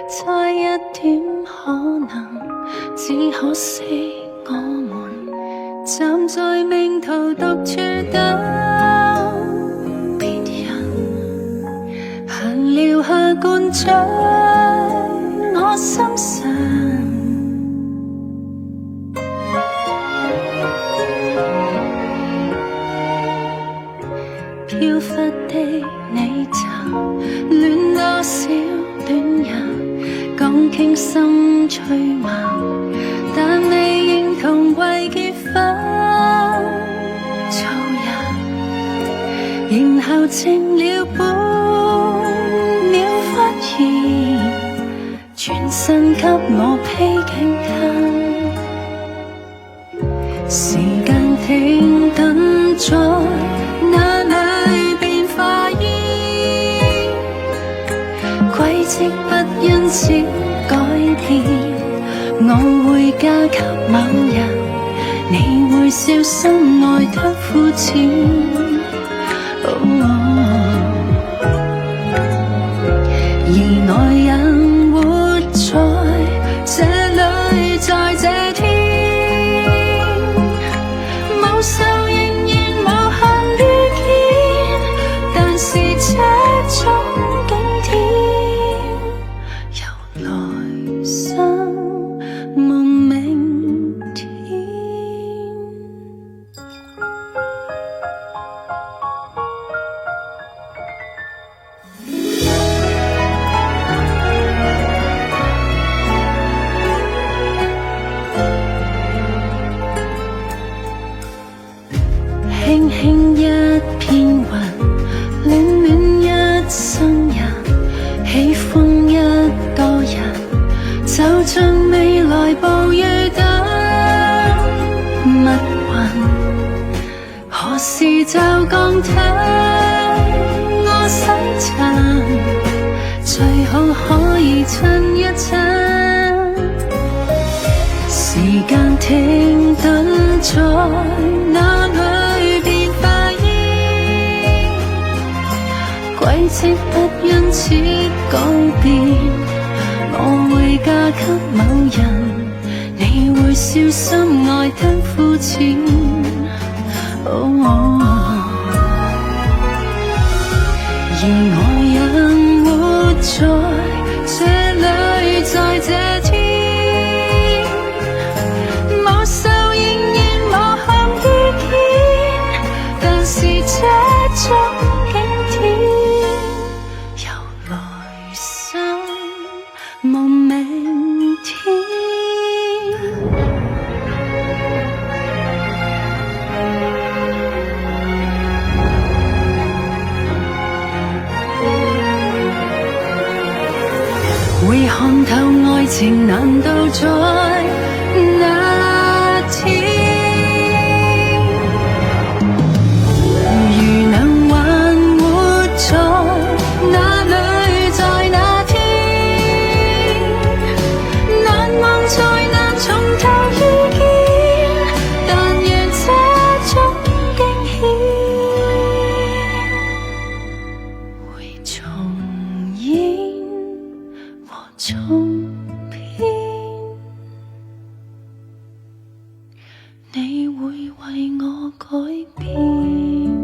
差一點可能，只可惜我們站在命途獨處等別人，行留下灌醉我心神。飄忽的你曾戀多少戀人，講傾心趣聞，但你認同為結婚做人，然後靜了半秒忽然轉身給我披頸巾，時間停頓在那裏變化煙，軌跡不因此改變，我會嫁給某人，你會笑心愛得膚淺。而愛人活在這裏，在這天，無愁仍然無限遇見，但是這種景點由來生夢明天。輕輕一片雲，戀戀一生人，喜歡一個人，就像未來暴雨等密雲，何時就降體我洗塵，最好可以親一親，時間停頓在那裏變化煙，軌跡不因此改變，我會嫁給某人，你會笑心愛得膚淺。而我人活在這裏，在這天，無愁仍然無限遇見，但是這種景點由來生夢明天。會看透愛情，難道在那天，如能還活在那裏，在那天，難忘再難從頭遇見，但願這種驚險會重演和重編，你會為我改變。